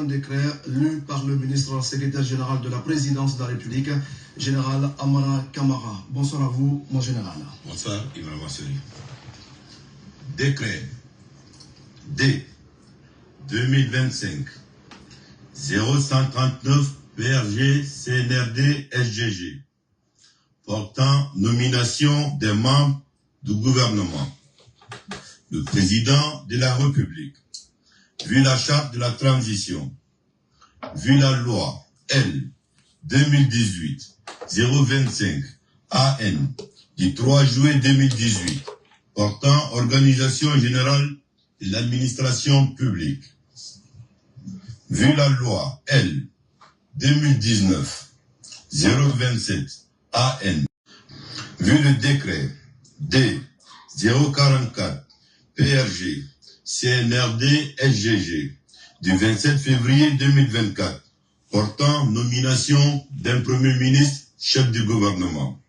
un décret lu par le ministre secrétaire général de la présidence de la République, général Amara Kamara. Bonsoir à vous, mon général. Bonsoir, Ibrahim Masseri. Décret D 2025 0139 PRG CNRD SGG portant nomination des membres du gouvernement. Le président de la République, vu la charte de la transition, vu la loi L 2018-025 AN du 3 juillet 2018 portant organisation générale de l'administration publique, vu la loi L 2019-027 AN, vu le décret D 044 PRG CNRD SGG du 27 février 2024 portant nomination d'un premier ministre chef du gouvernement,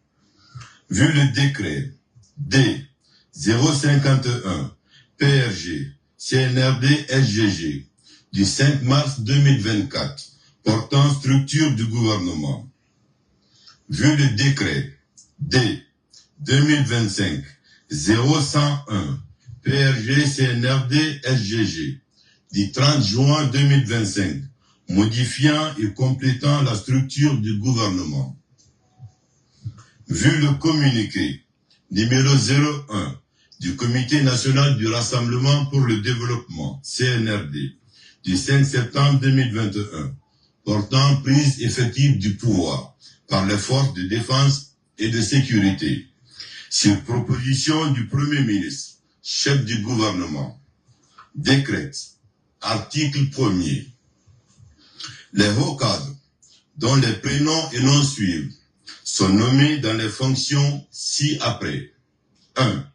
vu le décret D 051 PRG CNRD SGG du 5 mars 2024 portant structure du gouvernement, vu le décret D 2025 0101 PRG CNRD SGG du 30 juin 2025 modifiant et complétant la structure du gouvernement, vu le communiqué numéro 01 du Comité national du Rassemblement pour le développement CNRD du 5 septembre 2021 portant prise effective du pouvoir par les forces de défense et de sécurité sur proposition du Premier ministre, chef du gouvernement, décrète, article 1er, les hauts cadres dont les prénoms et noms suivent sont nommés dans les fonctions ci-après. 1.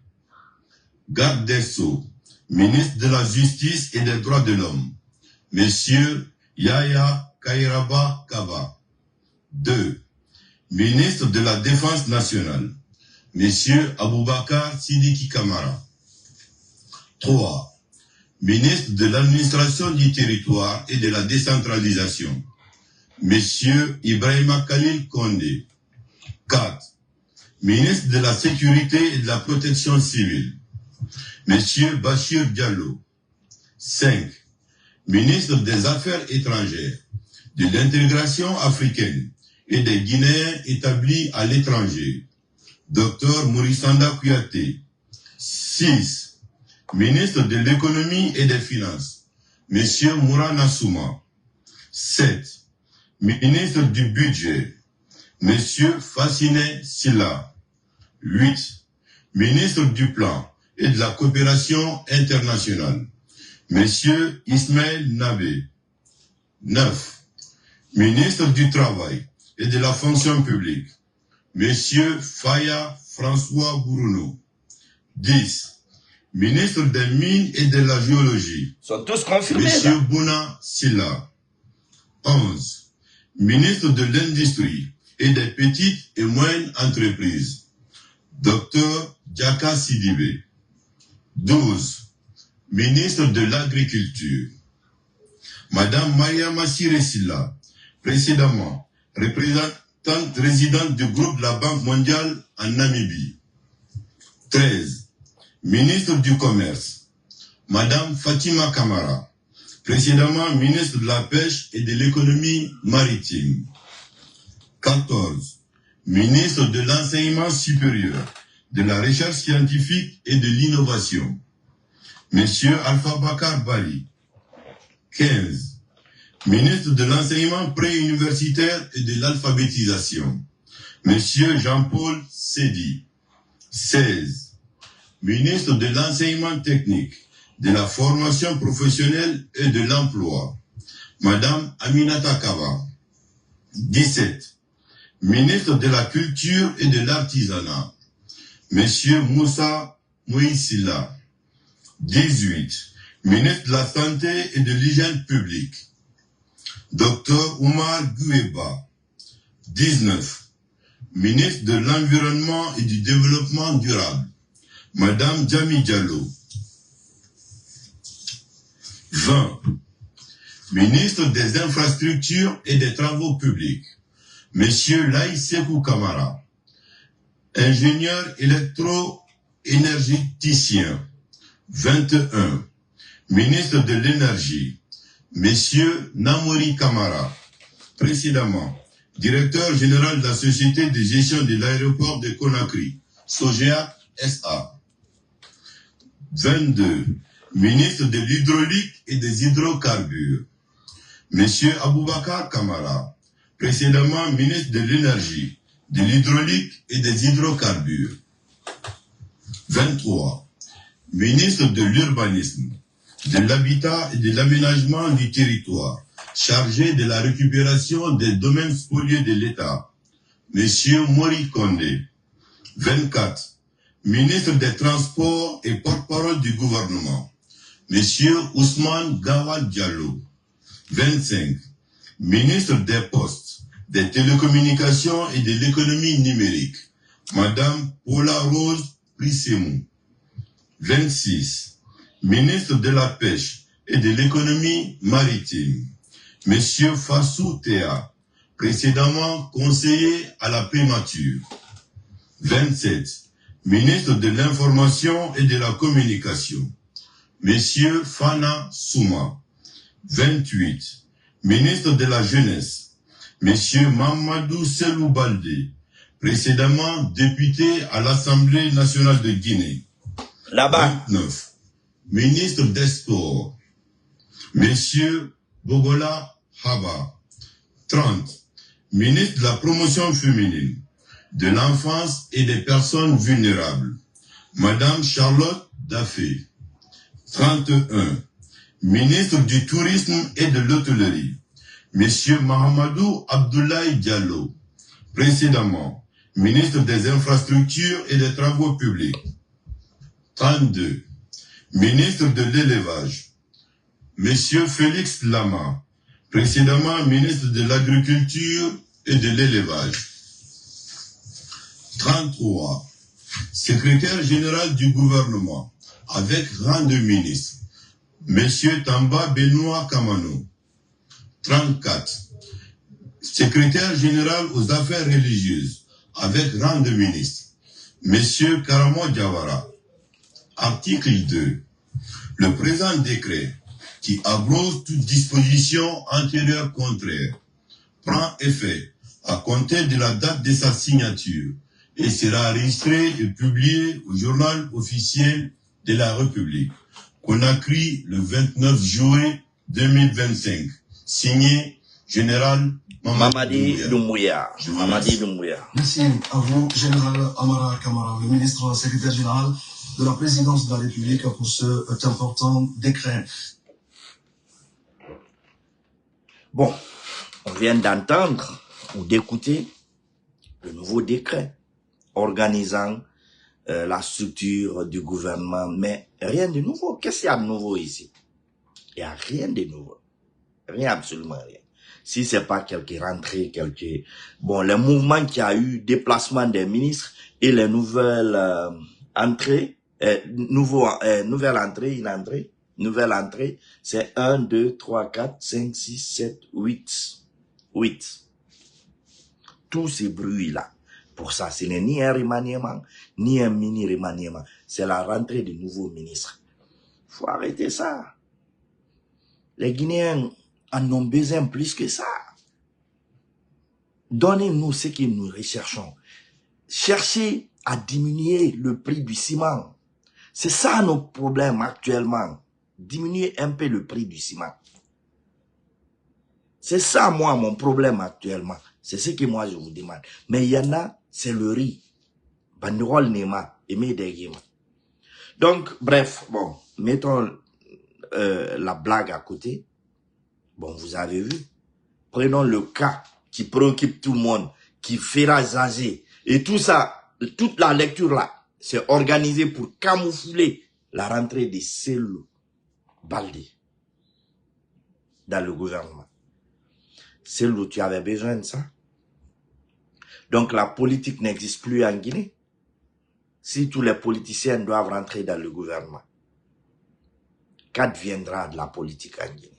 Garde des Sceaux, ministre de la Justice et des Droits de l'Homme, Monsieur Yaya Kairaba Kaba. 2. Ministre de la Défense nationale, Monsieur Aboubakar Sidiki Kamara. 3. Ministre de l'Administration du Territoire et de la Décentralisation, Monsieur Ibrahima Khalil Kondé. 4. Ministre de la Sécurité et de la Protection civile, Monsieur Bachir Diallo. 5. Ministre des Affaires étrangères, de l'intégration africaine et des Guinéens établis à l'étranger, Dr Mourisanda Kouyaté. 6. Ministre de l'économie et des finances, Monsieur Moura Nassouma. 7. Ministre du budget, Monsieur Fassine Silla. 8. Ministre du plan et de la coopération internationale, Monsieur Ismaël Nabé. 9. Ministre du travail et de la fonction publique, Monsieur Faya François Gourounou. 10. Ministre des Mines et de la Géologie, sont tous confirmés. Monsieur Bouna Silla. 11. Ministre de l'Industrie et des petites et moyennes entreprises, Dr Djaka Sidibé. 12. Ministre de l'Agriculture, Madame Maria Massire Silla, précédemment représentante résidente du groupe de la Banque mondiale en Namibie. 13. Ministre du Commerce, Madame Fatima Kamara, précédemment ministre de la Pêche et de l'économie maritime. 14. Ministre de l'Enseignement supérieur, de la Recherche scientifique et de l'Innovation, Monsieur Alpha Bakar Bari. 15. Ministre de l'Enseignement préuniversitaire et de l'Alphabétisation, Monsieur Jean-Paul Sedi. 16. Ministre de l'Enseignement technique, de la formation professionnelle et de l'emploi, Madame Aminata Kaba. 17. Ministre de la Culture et de l'Artisanat, Monsieur Moussa Mouissila. 18. Ministre de la Santé et de l'Hygiène publique, Dr Oumar Gueba. 19. Ministre de l'Environnement et du Développement durable, Madame Djami Diallo. 20. ministre des Infrastructures et des Travaux publics. Monsieur Laï Sekou Kamara, ingénieur électro-énergéticien. 21. Ministre de l'Énergie. Monsieur Namori Kamara, précédemment directeur général de la Société de gestion de l'aéroport de Conakry, SOGEA SA. 22. Ministre de l'Hydraulique et des Hydrocarbures. Monsieur Aboubakar Kamara, précédemment ministre de l'Énergie, de l'Hydraulique et des Hydrocarbures. 23. Ministre de l'Urbanisme, de l'Habitat et de l'Aménagement du territoire, chargé de la récupération des domaines spoliés de l'État, Monsieur Mori Kondé. 24. Ministre des Transports et porte-parole du gouvernement, Monsieur Ousmane Gawad Diallo. 25. Ministre des Postes, des Télécommunications et de l'économie numérique, Madame Paula Rose Prissemou. 26. Ministre de la Pêche et de l'économie maritime, Monsieur Fassou Théa, précédemment conseiller à la primature. 27. Ministre de l'Information et de la Communication, Monsieur Fana Souma. 28. Ministre de la Jeunesse, Monsieur Mamadou Selou Baldé, précédemment député à l'Assemblée nationale de Guinée. Là-bas. 29. Ministre des Sports, Monsieur Bogola Haba. 30. Ministre de la Promotion féminine, de l'enfance et des personnes vulnérables, Madame Charlotte Daffé. 31. Ministre du Tourisme et de l'Hôtellerie, Monsieur Mahamadou Abdoulaye Diallo, précédemment ministre des Infrastructures et des Travaux publics. 32. Ministre de l'Élevage, Monsieur Félix Lama, précédemment ministre de l'Agriculture et de l'Élevage. 33. Secrétaire général du gouvernement, avec rang de ministre, Monsieur Tamba Benoît Kamano. 34. Secrétaire général aux affaires religieuses, avec rang de ministre, Monsieur Karamo Diawara. Article 2. Le présent décret, qui abroge toute disposition antérieure contraire, prend effet à compter de la date de sa signature et sera enregistré et publié au journal officiel de la République. Conakry, le 29 juin 2025. Signé Général Mamadi Doumbouya. Mamadi Doumbouya. Merci à vous, Général Amara Kamara, le ministre secrétaire général de la présidence de la République, pour cet important décret. Bon, on vient d'entendre ou d'écouter le nouveau décret organisant la structure du gouvernement, mais rien de nouveau. Qu'est-ce qu'il y a de nouveau ici? Il n'y a rien de nouveau. Rien, absolument rien. Si c'est pas quelques rentrées, bon, les mouvements qu'il y a eu, déplacement des ministres et les nouvelles entrées, nouvelle entrée, c'est 1, 2, 3, 4, 5, 6, 7, 8. 8. Tous ces bruits-là. Pour ça, ce n'est ni un remaniement, ni un mini-remaniement. C'est la rentrée de nouveaux ministres. Faut arrêter ça. Les Guinéens en ont besoin plus que ça. Donnez-nous ce que nous recherchons. Cherchez à diminuer le prix du ciment. C'est ça nos problèmes actuellement. Diminuer un peu le prix du ciment. C'est ça, moi, mon problème actuellement. C'est ce que moi, je vous demande. Mais il y en a, c'est le riz. Banderole Nema, Aimé Degema. Donc, bref, bon, mettons la blague à côté. Bon, vous avez vu. Prenons le cas qui préoccupe tout le monde, qui fera jaser. Et tout ça, toute la lecture là, c'est organisé pour camoufler la rentrée de Selou Baldé dans le gouvernement. Selou, tu avais besoin de ça. Donc la politique n'existe plus en Guinée. Si tous les politiciens doivent rentrer dans le gouvernement, qu'adviendra de la politique en Guinée?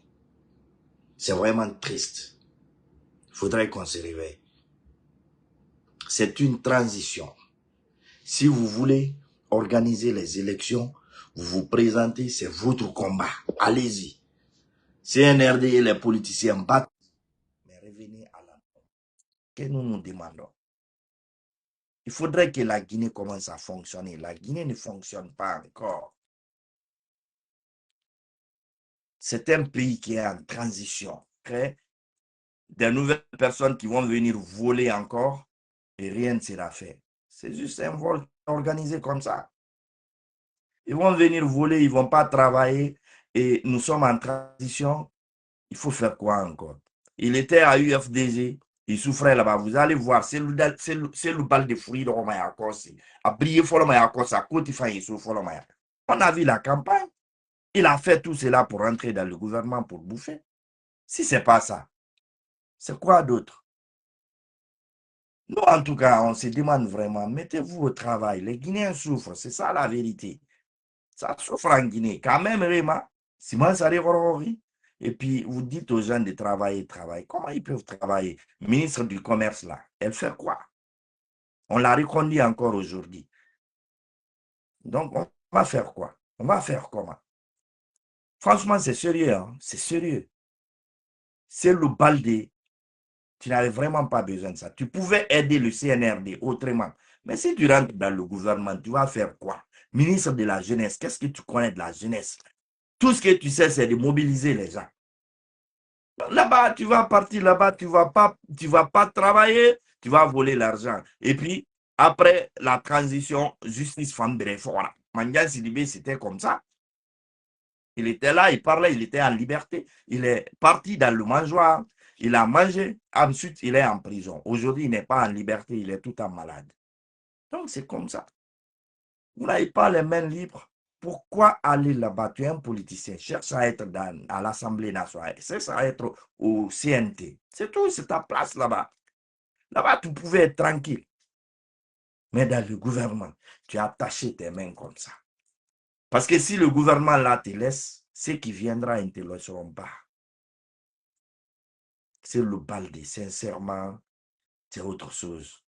C'est vraiment triste. Il faudrait qu'on se réveille. C'est une transition. Si vous voulez organiser les élections, vous vous présentez, c'est votre combat. Allez-y. CNRD et les politiciens battent. Mais revenez à la norme. Que nous nous demandons. Il faudrait que la Guinée commence à fonctionner. La Guinée ne fonctionne pas encore. C'est un pays qui est en transition. Okay? Des nouvelles personnes qui vont venir voler encore et rien ne sera fait. C'est juste un vol organisé comme ça. Ils vont venir voler, ils ne vont pas travailler et nous sommes en transition. Il faut faire quoi encore? Il était à UFDG, il souffrait là-bas. Vous allez voir, c'est le bal de fruits de Romaya Korsi. A brillé Folomaya Korsi, à côté de Folomaya. On a vu la campagne. Il a fait tout cela pour entrer dans le gouvernement pour bouffer. Si ce n'est pas ça, c'est quoi d'autre? Nous, en tout cas, on se demande vraiment, mettez-vous au travail. Les Guinéens souffrent, c'est ça la vérité. Ça souffre en Guinée. Quand même, Réma, Simon Saré. Et puis, vous dites aux gens de travailler. Comment ils peuvent travailler? Ministre du Commerce, là, elle fait quoi? On l'a reconduit encore aujourd'hui. Donc, on va faire quoi? On va faire comment? Franchement, c'est sérieux, hein? C'est sérieux. C'est le balde. Tu n'avais vraiment pas besoin de ça. Tu pouvais aider le CNRD autrement. Mais si tu rentres dans le gouvernement, tu vas faire quoi? Ministre de la Jeunesse, qu'est-ce que tu connais de la jeunesse? Tout ce que tu sais, c'est de mobiliser les gens. Là-bas, tu vas partir là-bas, tu vas pas travailler, tu vas voler l'argent. Et puis, après la transition, justice femme Brefora. Mandian Sidibé, c'était comme ça. Il était là, il parlait, il était en liberté. Il est parti dans le mangeoire, il a mangé, ensuite il est en prison. Aujourd'hui, il n'est pas en liberté, il est tout en malade. Donc, c'est comme ça. Vous n'avez pas les mains libres. Pourquoi aller là-bas? Tu es un politicien, cherche à être à l'Assemblée nationale, cherche à être au CNT. C'est tout, c'est ta place là-bas. Là-bas, tu pouvais être tranquille. Mais dans le gouvernement, tu as attaché tes mains comme ça. Parce que si le gouvernement là te laisse, ceux qui viendront, ils ne te laisseront pas. C'est le balde, sincèrement, c'est autre chose.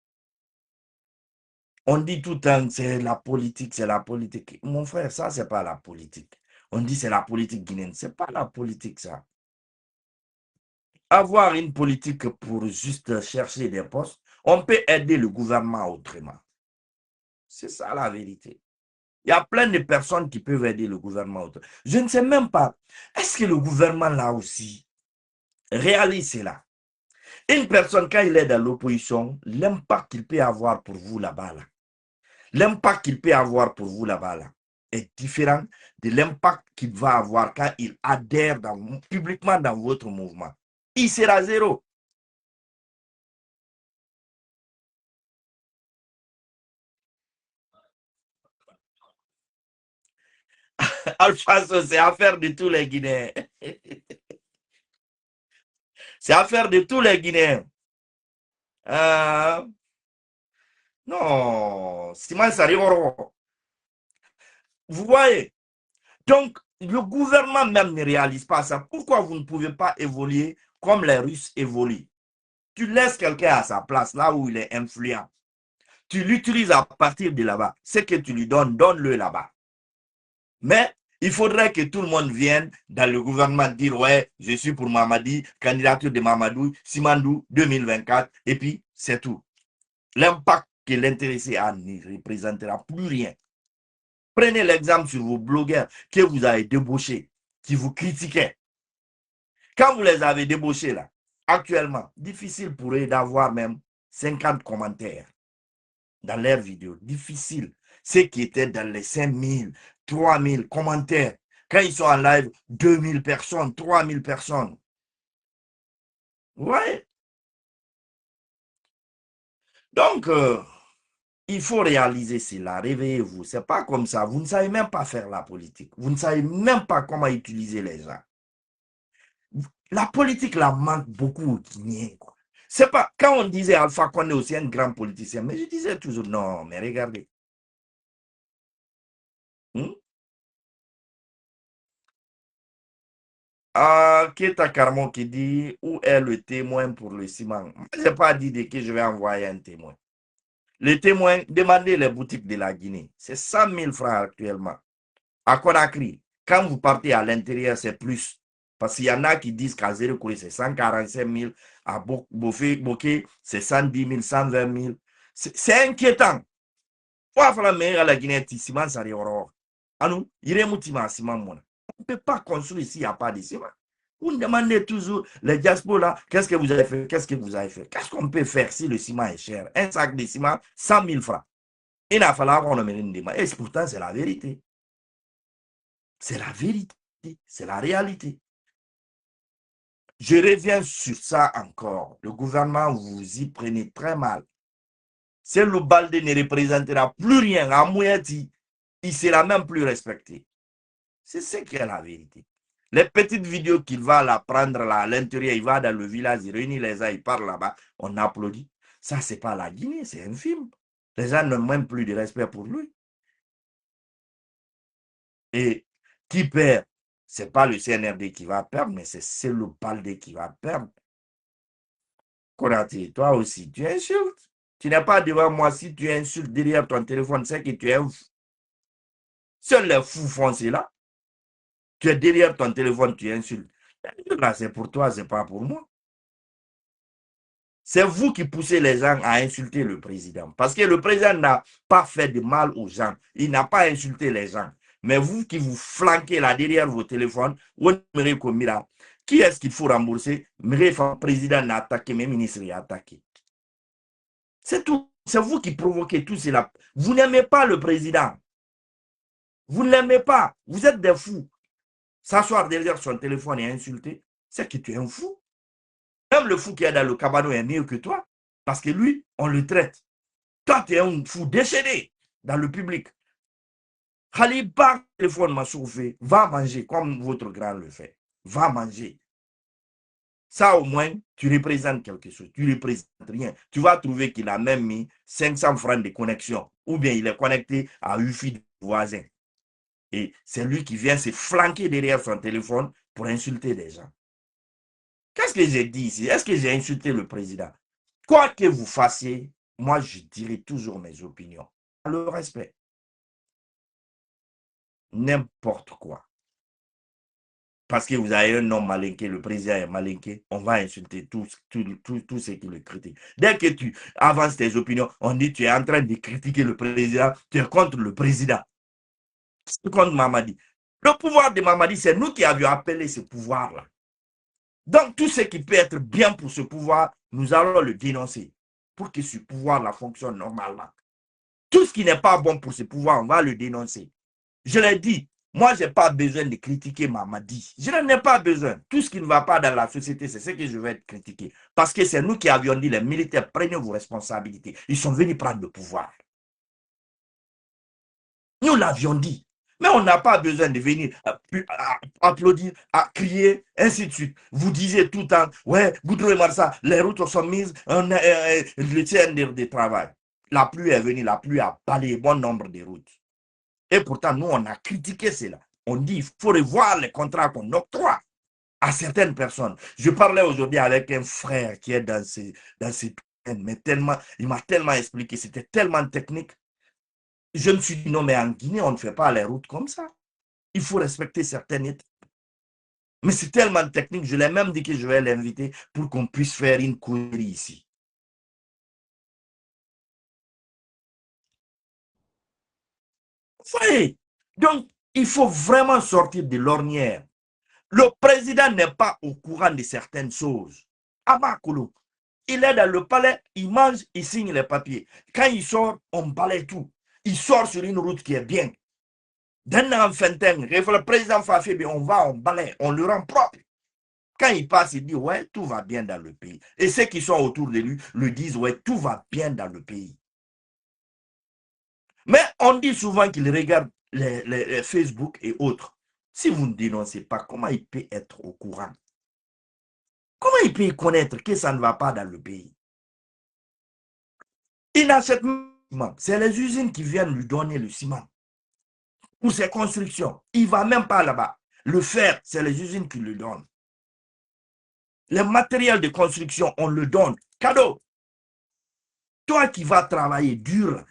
On dit tout le temps, c'est la politique, c'est la politique. Mon frère, ça, c'est pas la politique. On dit c'est la politique guinéenne. C'est pas la politique, ça. Avoir une politique pour juste chercher des postes, on peut aider le gouvernement autrement. C'est ça la vérité. Il y a plein de personnes qui peuvent aider le gouvernement autrement. Je ne sais même pas, est-ce que le gouvernement là aussi réalise cela? Une personne, quand il est dans l'opposition, l'impact qu'il peut avoir pour vous là-bas, l'impact qu'il peut avoir pour vous là-bas est différent de l'impact qu'il va avoir quand il adhère publiquement dans votre mouvement. Il sera zéro. Alpha, c'est affaire de tous les Guinéens. C'est affaire de tous les Guinéens. Non, Simon Sarivoro. Vous voyez? Donc, le gouvernement même ne réalise pas ça. Pourquoi vous ne pouvez pas évoluer comme les Russes évoluent? Tu laisses quelqu'un à sa place, là où il est influent. Tu l'utilises à partir de là-bas. Ce que tu lui donnes, donne-le là-bas. Mais il faudrait que tout le monde vienne dans le gouvernement dire « Ouais, je suis pour Mamadi, candidature de Mamadou, Simandou 2024. » Et puis, c'est tout. L'impact que l'intéressé a ne représentera plus rien. Prenez l'exemple sur vos blogueurs que vous avez débauchés, qui vous critiquaient. Quand vous les avez débauchés là, actuellement, difficile pour eux d'avoir même 50 commentaires dans leurs vidéos. Difficile. Ceux qui étaient dans les 5000, 3000 commentaires. Quand ils sont en live, 2000 personnes, 3000 personnes. Ouais. Donc, il faut réaliser cela. Réveillez-vous. C'est pas comme ça. Vous ne savez même pas faire la politique. Vous ne savez même pas comment utiliser les gens. La politique, la manque beaucoup aux Guinéens. C'est pas, quand on disait Alpha Condé aussi un grand politicien, mais je disais toujours, non, mais regardez. Keta Carmon qui dit où est le témoin pour le ciment. Je n'ai pas dit de qui je vais envoyer un témoin. Le témoin, demandez les boutiques de la Guinée. C'est 100 000 francs actuellement. À Conakry, quand vous partez à l'intérieur, c'est plus. Parce qu'il y en a qui disent qu'à Zéro-Kouré, c'est 145 000. À Bokeh, c'est 110 000, 120 000. C'est inquiétant. Pourquoi faire la meilleure à la Guinée, ciment, ça y est. On ne peut pas construire ici, il n'y a pas de ciment. Vous demandez toujours, les diasporas, qu'est-ce que vous avez fait? Qu'est-ce que vous avez fait? Qu'est-ce qu'on peut faire si le ciment est cher? Un sac de ciment, 100 000 francs. Il a fallu qu'on le mette une demande. Et pourtant, c'est la vérité. C'est la vérité. C'est la réalité. Je reviens sur ça encore. Le gouvernement, vous y prenez très mal. Si le Balde ne représentera plus rien à Mouyati, il sera même plus respecté. C'est ce qui est la vérité. Les petites vidéos qu'il va la prendre là à l'intérieur, il va dans le village, il réunit les gens, il parle là-bas, on applaudit. Ça, c'est pas la Guinée, c'est un film. Les gens n'ont même plus de respect pour lui. Et qui perd? Ce n'est pas le CNRD qui va perdre, mais c'est le Balde qui va perdre. Konaté, toi aussi, tu insultes. Tu n'es pas devant moi. Si tu insultes derrière ton téléphone, c'est que tu es un fou. Seuls les fous font cela. Tu es derrière ton téléphone, tu insultes. Là, c'est pour toi, c'est pas pour moi. C'est vous qui poussez les gens à insulter le président. Parce que le président n'a pas fait de mal aux gens. Il n'a pas insulté les gens. Mais vous qui vous flanquez là derrière vos téléphones, qui est-ce qu'il faut rembourser? Le président n'a attaqué, mais le ministre a attaqué. C'est tout. C'est vous qui provoquez tout cela. Vous n'aimez pas le président. Vous ne l'aimez pas. Vous êtes des fous. S'asseoir derrière son téléphone et insulter, c'est que tu es un fou. Même le fou qui est dans le cabanon est mieux que toi. Parce que lui, on le traite. Toi, tu es un fou décédé dans le public. Khalid, par téléphone m'a chauffé. Va manger comme votre grand le fait. Va manger. Ça, au moins, tu représentes quelque chose. Tu ne représentes rien. Tu vas trouver qu'il a même mis 500 francs de connexion. Ou bien il est connecté à Wi-Fi du voisin. Et c'est lui qui vient se flanquer derrière son téléphone pour insulter des gens. Qu'est-ce que j'ai dit ici? Est-ce que j'ai insulté le président? Quoi que vous fassiez, moi, je dirai toujours mes opinions. Le respect. N'importe quoi. Parce que vous avez un homme malinqué, le président est malinqué, on va insulter tous ceux qui le critiquent. Dès que tu avances tes opinions, on dit tu es en train de critiquer le président, tu es contre le président. C'est contre Mamadi. Le pouvoir de Mamadi, c'est nous qui avions appelé ce pouvoir-là. Donc, tout ce qui peut être bien pour ce pouvoir, nous allons le dénoncer pour que ce pouvoir-là fonctionne normalement. Tout ce qui n'est pas bon pour ce pouvoir, on va le dénoncer. Je l'ai dit, moi, je n'ai pas besoin de critiquer Mamadi. Je n'en ai pas besoin. Tout ce qui ne va pas dans la société, c'est ce que je vais critiquer. Parce que c'est nous qui avions dit, les militaires, prenez vos responsabilités. Ils sont venus prendre le pouvoir. Nous l'avions dit. Mais on n'a pas besoin de venir applaudir, crier, ainsi de suite. Vous disiez tout le temps, ouais, Goudreau et Marsa, les routes sont mises, le CNR de travail. La pluie est venue, la pluie a balayé bon nombre de routes. Et pourtant, nous, on a critiqué cela. On dit qu'il faut revoir les contrats qu'on octroie à certaines personnes. Je parlais aujourd'hui avec un frère qui est dans ces mais tellement, il m'a tellement expliqué, c'était tellement technique. Je me suis dit, non, mais en Guinée, on ne fait pas les routes comme ça. Il faut respecter certaines étapes. Mais c'est tellement technique, je l'ai même dit que je vais l'inviter pour qu'on puisse faire une couillerie ici. Vous voyez? Donc, il faut vraiment sortir de l'ornière. Le président n'est pas au courant de certaines choses. Amakolo, il est dans le palais, il mange, il signe les papiers. Quand il sort, on balaye tout. Il sort sur une route qui est bien. D'un an fin le président Fafi, on va, on balaye, on le rend propre. Quand il passe, il dit, ouais, tout va bien dans le pays. Et ceux qui sont autour de lui le disent, ouais, tout va bien dans le pays. Mais on dit souvent qu'il regarde les Facebook et autres. Si vous ne dénoncez pas, comment il peut être au courant? Comment il peut connaître que ça ne va pas dans le pays? Il n'achète pas. C'est les usines qui viennent lui donner le ciment pour ses constructions. Il ne va même pas là-bas. Le fer, c'est les usines qui le donnent. Les matériels de construction, on le donne. Cadeau. Toi qui vas travailler dur,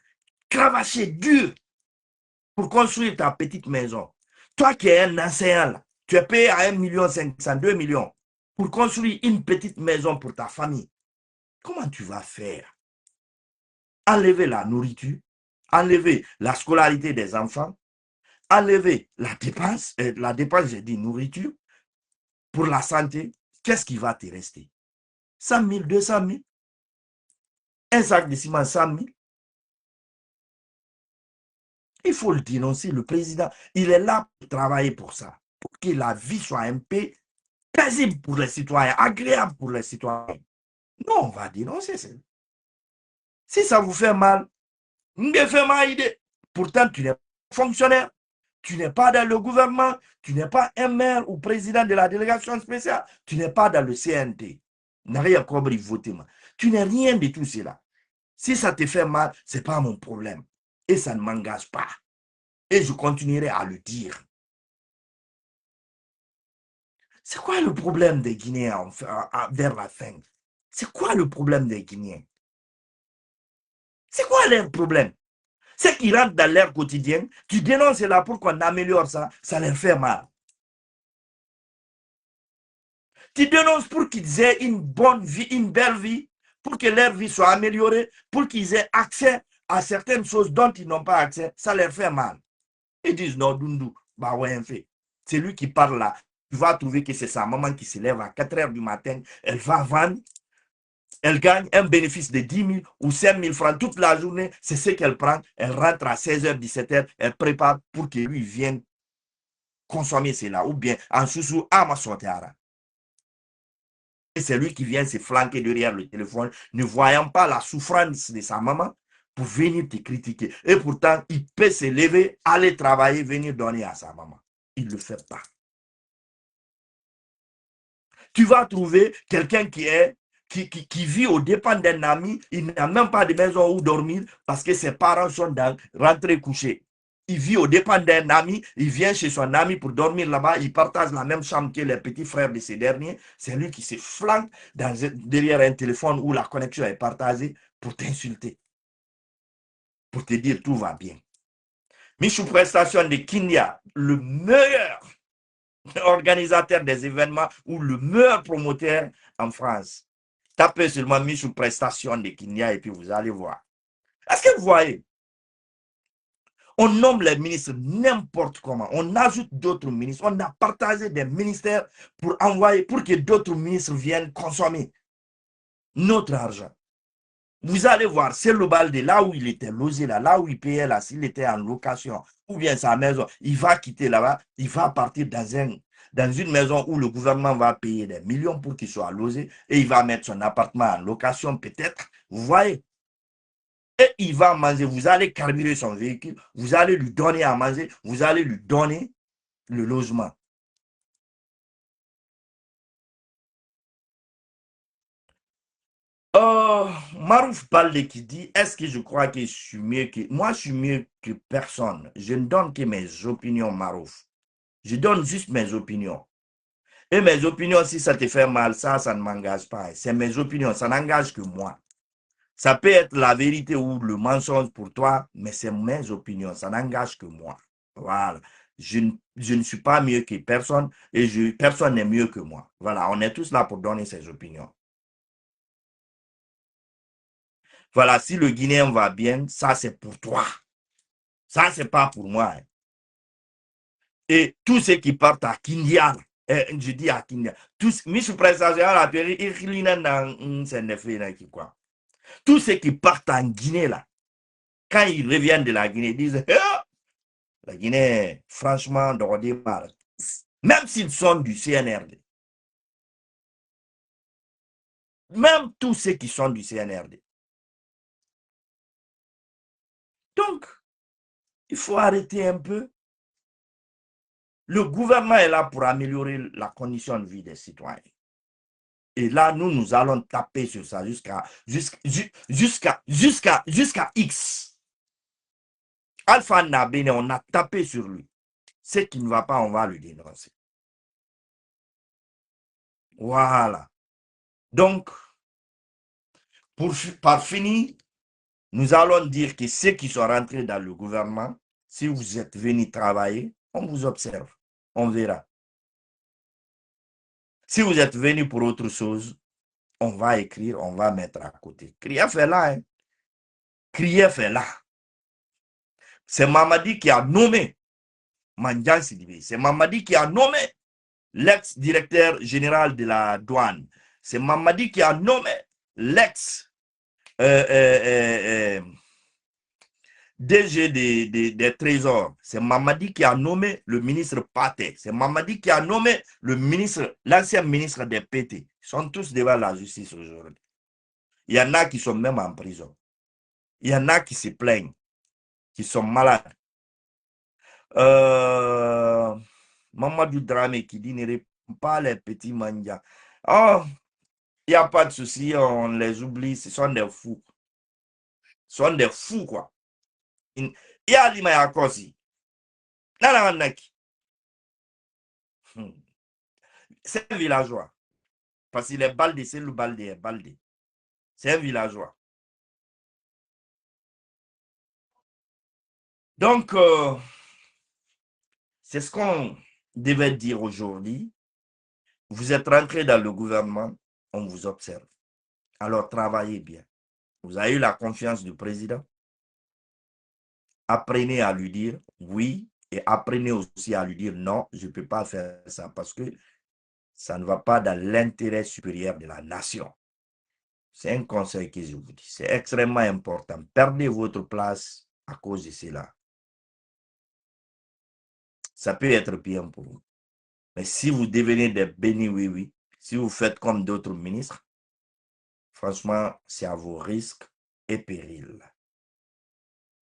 cravacher dur pour construire ta petite maison. Toi qui es un enseignant, là, tu es payé à 1,5 million, 2 millions pour construire une petite maison pour ta famille. Comment tu vas faire? Enlever la nourriture, enlever la scolarité des enfants, enlever la dépense, j'ai dit nourriture, pour la santé. Qu'est-ce qui va te rester? 100 000, 200 000? Un sac de ciment, 100 000? Il faut le dénoncer, le président. Il est là pour travailler pour ça, pour que la vie soit un peu paisible pour les citoyens, agréable pour les citoyens. Non, on va dénoncer ça. Si ça vous fait mal, pourtant tu n'es pas fonctionnaire, tu n'es pas dans le gouvernement, tu n'es pas un maire ou président de la délégation spéciale, tu n'es pas dans le CNT. Tu n'es rien de tout cela. Si ça te fait mal, ce n'est pas mon problème. Et ça ne m'engage pas. Et je continuerai à le dire. C'est quoi le problème des Guinéens vers la fin? C'est quoi le problème des Guinéens? C'est quoi leur problème? C'est qu'ils rentrent dans leur quotidien, tu dénonces cela pour qu'on améliore ça, ça leur fait mal. Tu dénonces pour qu'ils aient une bonne vie, une belle vie, pour que leur vie soit améliorée, pour qu'ils aient accès à certaines choses dont ils n'ont pas accès, ça leur fait mal. Ils disent non, Dundu, bah ouais, en fait. C'est lui qui parle là. Tu vas trouver que c'est sa maman qui se lève à 4 h du matin, elle va vendre, elle gagne un bénéfice de 10 000 ou 5 000 francs toute la journée, c'est ce qu'elle prend, elle rentre à 16 h, 17 h, elle prépare pour que lui vienne consommer cela, ou bien en sous-sous à ma sotiara. Et c'est lui qui vient se flanquer derrière le téléphone, ne voyant pas la souffrance de sa maman, pour venir te critiquer. Et pourtant, il peut se lever, aller travailler, venir donner à sa maman. Il ne le fait pas. Tu vas trouver quelqu'un qui vit aux dépens d'un ami, il n'a même pas de maison où dormir parce que ses parents sont rentrés coucher. Il vit aux dépens d'un ami, il vient chez son ami pour dormir là-bas, il partage la même chambre que les petits frères de ces derniers. C'est lui qui se flanque derrière un téléphone où la connexion est partagée pour t'insulter, pour te dire tout va bien. Michou Prestation de Kinya, le meilleur organisateur des événements ou le meilleur promoteur en France. Tapez seulement Michou Prestation de Kinya et puis vous allez voir. Est-ce que vous voyez? On nomme les ministres n'importe comment. On ajoute d'autres ministres. On a partagé des ministères pour envoyer, pour que d'autres ministres viennent consommer notre argent. Vous allez voir, c'est le Balde, là où il était logé, là où il payait, là, s'il était en location, ou bien sa maison, il va quitter là-bas, il va partir dans une maison où le gouvernement va payer des millions pour qu'il soit logé, et il va mettre son appartement en location peut-être, vous voyez. Et il va manger, vous allez carburer son véhicule, vous allez lui donner à manger, vous allez lui donner le logement. Marouf Balde qui dit, est-ce que je crois que je suis mieux que... Moi, je suis mieux que personne. Je ne donne que mes opinions, Marouf. Je donne juste mes opinions. Et mes opinions, si ça te fait mal, ça ne m'engage pas. C'est mes opinions, ça n'engage que moi. Ça peut être la vérité ou le mensonge pour toi, mais c'est mes opinions, ça n'engage que moi. Voilà. Je ne suis pas mieux que personne et personne n'est mieux que moi. Voilà, on est tous là pour donner ses opinions. Voilà, si le Guinéen va bien, ça c'est pour toi. Ça, c'est pas pour moi. Et tous ceux qui partent à Kindia, je dis à Kindia, tous, tous ceux qui partent en Guinée, là, quand ils reviennent de la Guinée, ils disent, la Guinée, franchement, de redémarrer. Même s'ils sont du CNRD. Même tous ceux qui sont du CNRD. Donc, il faut arrêter un peu. Le gouvernement est là pour améliorer la condition de vie des citoyens. Et là, nous allons taper sur ça jusqu'à X. Alpha Nabene, on a tapé sur lui. Ce qui ne va pas, on va le dénoncer. Voilà. Donc, par finir, nous allons dire que ceux qui sont rentrés dans le gouvernement, si vous êtes venus travailler, on vous observe. On verra. Si vous êtes venus pour autre chose, on va écrire, on va mettre à côté. Krief est là. Hein. Krief est là. C'est Mamadi qui a nommé Mandian Sidibé. C'est Mamadi qui a nommé l'ex-directeur général de la douane. C'est Mamadi qui a nommé l'ex DG des trésors. C'est Mamadi qui a nommé le ministre Paté. C'est Mamadi qui a nommé l'ancien ministre des PT. Ils sont tous devant la justice aujourd'hui. Il y en a qui sont même en prison. Il y en a qui se plaignent, qui sont malades. Mamadou Dramé qui dit ne répond pas les petits mangas. Oh, il n'y a pas de souci, on les oublie, ce sont des fous. Ce sont des fous, quoi. Il y a l'imaya Kosi. C'est un villageois. Parce qu'il est Baldé, c'est le Baldé, Baldé. C'est un villageois. Donc, c'est ce qu'on devait dire aujourd'hui. Vous êtes rentré dans le gouvernement, on vous observe. Alors, travaillez bien. Vous avez eu la confiance du président. Apprenez à lui dire oui et apprenez aussi à lui dire non, je ne peux pas faire ça parce que ça ne va pas dans l'intérêt supérieur de la nation. C'est un conseil que je vous dis. C'est extrêmement important. Perdez votre place à cause de cela. Ça peut être bien pour vous. Mais si vous devenez des bénis oui, si vous faites comme d'autres ministres, franchement, c'est à vos risques et périls.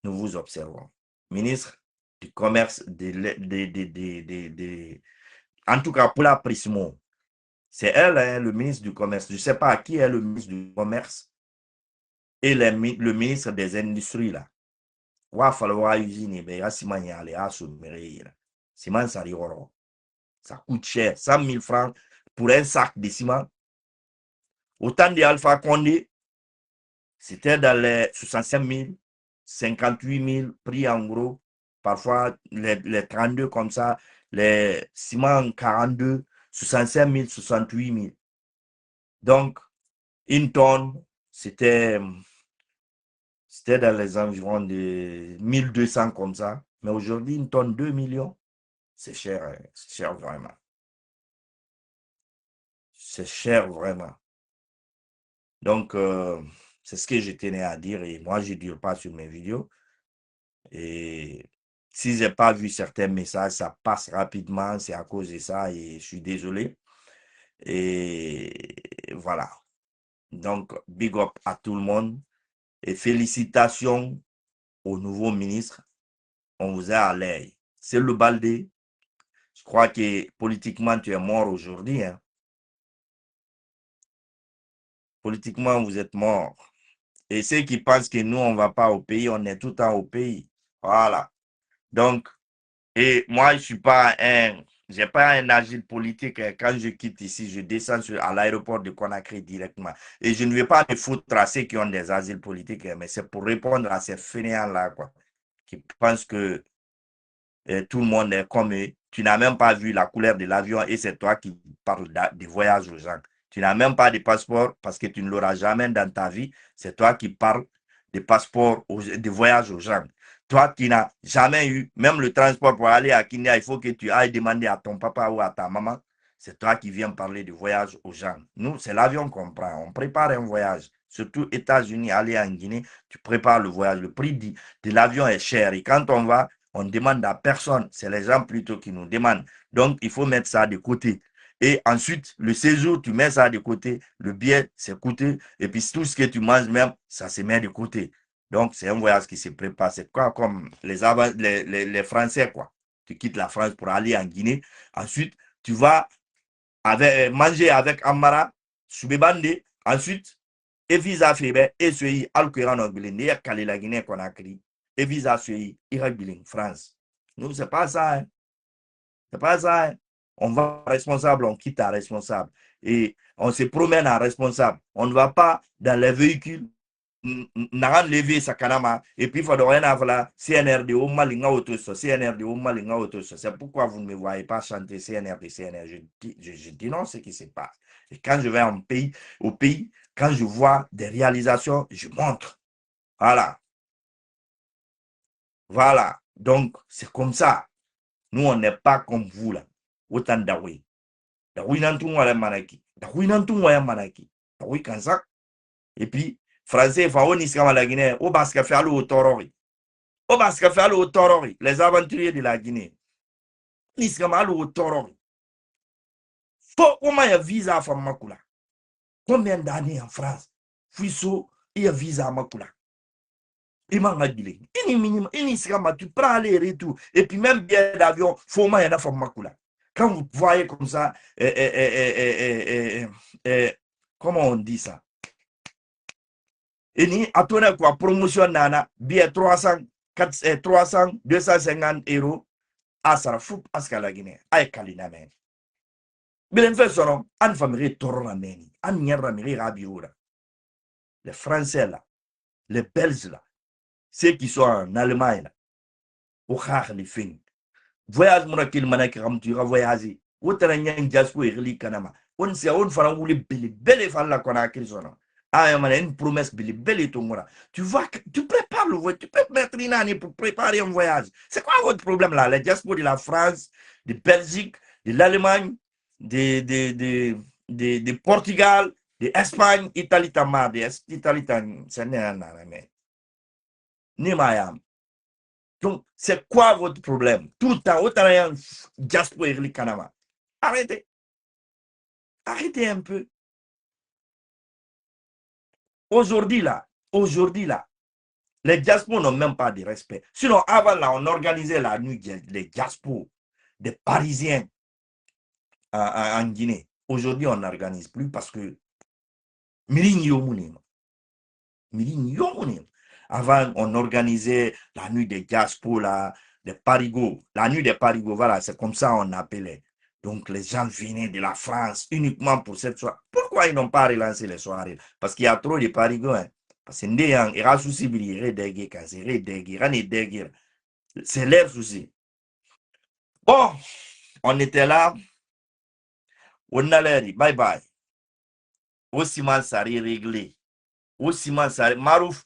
Nous vous observons. Ministre du commerce, en tout cas pour la Prismo, c'est elle, hein, le ministre du commerce. Je ne sais pas qui est le ministre du commerce et le ministre des industries là. Ça coûte cher, 100 000 francs pour un sac de ciment. Autant d'Alpha Condé, c'était dans les 65 000, 58 000 prix en gros. Parfois, les 32 comme ça, les ciments 42, 65 000, 68 000. Donc, une tonne, c'était dans les environs de 1200 comme ça. Mais aujourd'hui, une tonne, 2 millions, c'est cher vraiment. C'est cher vraiment. Donc, c'est ce que je tenais à dire et moi, je ne dure pas sur mes vidéos. Et si je n'ai pas vu certains messages, ça passe rapidement, c'est à cause de ça et je suis désolé. Et voilà. Donc, big up à tout le monde et félicitations au nouveau ministre. On vous a à l'œil. C'est le Baldé. Je crois que politiquement, tu es mort aujourd'hui. Hein. Politiquement, vous êtes mort. Et ceux qui pensent que nous, on ne va pas au pays, on est tout le temps au pays. Voilà. Donc, et moi, je n'ai pas un agile politique. Quand je quitte ici, je descends à l'aéroport de Conakry directement. Et je ne vais pas me foutre à ceux qui ont des asiles politiques, mais c'est pour répondre à ces fainéants-là, quoi, qui pensent que tout le monde est comme eux. Tu n'as même pas vu la couleur de l'avion et c'est toi qui parles de voyage aux gens. Tu n'as même pas de passeport parce que tu ne l'auras jamais dans ta vie. C'est toi qui parles de passeport, de voyage aux gens. Toi qui n'as jamais eu, même le transport pour aller à Kenya, il faut que tu ailles demander à ton papa ou à ta maman. C'est toi qui viens parler de voyage aux gens. Nous, c'est l'avion qu'on prend. On prépare un voyage. Surtout États-Unis, aller en Guinée, tu prépares le voyage. Le prix de l'avion est cher. Et quand on va, on demande à personne. C'est les gens plutôt qui nous demandent. Donc, il faut mettre ça de côté. Et ensuite, le séjour, tu mets ça de côté. Le billet, c'est coûteux. Et puis, tout ce que tu manges même, ça se met de côté. Donc, c'est un voyage qui se prépare. C'est quoi comme les Français, quoi. Tu quittes la France pour aller en Guinée. Ensuite, tu vas manger avec Amara, Soubebande. Ensuite, et visa Fébé, et celui Alqueran Anglais, et Calais la Guinée qu'on a créé. Et visa celui Irak Billing, France. Nous, c'est pas ça. Hein. C'est pas ça. Hein. on va responsable, on quitte à responsable. Et on se promène à responsable. On ne va pas dans les véhicules, n'a levé sa kanama, et puis il faut rien avoir CNRD au malinga autoso, CNRD au malinga autoso. C'est pourquoi vous ne me voyez pas chanter CNRD, CNRD. Je dis non ce qui se passe. Et quand je vais au pays, quand je vois des réalisations, je montre. Voilà. Voilà. Donc, c'est comme ça. Nous, on n'est pas comme vous là. Autant d'aoui. D'aoui nantou wala manaki. D'aoui nantou wala manaki. D'aoui kansak. Et puis, français, fa on iska la Guinée. Au basque fait au torori. Au basque fait au torori. Les aventuriers de la Guinée. Iska au torori. Faut comment y a visa à Famakula. Combien d'années en France? Fuiso, il y a visa à Makula. Il m'a dit, tu prends aller et tout. Et puis même bien d'avion, faut moins y en a Famakula. Quand vous voyez comme ça, comment on dit ça? Et ni à ton quoi, promotion nana, bien 300, 250 euros, à ça fout à ce qu'à la Guinée, à Kalina men. Mais fait son an famille torna meni, an nyera rabiura. Les Français là, les Belges là, ceux qui sont en Allemagne là, au khar les fins. Voyage mon akil manaki ramtura voyager. Autant nyang jaspo et reli kanama. On sait on fera ou les belle fan la kona akil son. Ah, une promesse belle ton mora. Tu vois que tu prépares le voyage, tu peux mettre une année pour préparer un voyage. C'est quoi votre problème là? Les diaspora de la France, de Belgique, de l'Allemagne, de Portugal, de Espagne, Italie, Tamar, Italie, c'est mais. Ni mayam. Donc, c'est quoi votre problème? Tout le temps, autant rien, diaspora et le Canada. Arrêtez. Arrêtez un peu. Aujourd'hui là, les diasporas n'ont même pas de respect. Sinon, avant là, on organisait la nuit des diasporas, des Parisiens en Guinée. Aujourd'hui, on n'organise plus parce que avant, on organisait la nuit des diasporas, des parigots. La nuit des parigots, voilà, c'est comme ça on appelait. Donc, les gens venaient de la France uniquement pour cette soirée. Pourquoi ils n'ont pas relancé les soirées? Parce qu'il y a trop de parigots. Hein. Parce que c'est leur souci. Bon, on était là. On allait dire bye bye. Aussi mal ça réglé. Aussi mal ça Marouf.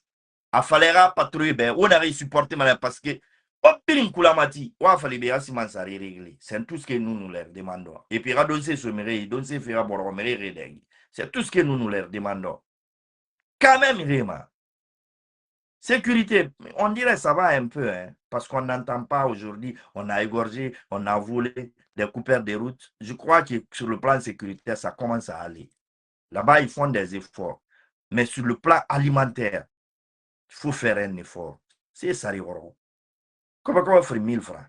A falera patrouiller. Ben, on avait supporté malin parce que Opirin Koulamati, ou a fallu bien Siman ça réglé. C'est tout ce que nous leur demandons. Et puis, radoncer ce mérite, donner faire boromere redegui. C'est tout ce que nous leur demandons. Quand même, vraiment. Sécurité, on dirait ça va un peu, hein, parce qu'on n'entend pas aujourd'hui, on a égorgé, on a volé des coupeurs de route. Je crois que sur le plan sécuritaire, ça commence à aller. Là-bas, ils font des efforts. Mais sur le plan alimentaire, il faut faire un effort. C'est ça, comment on fait 1000 francs?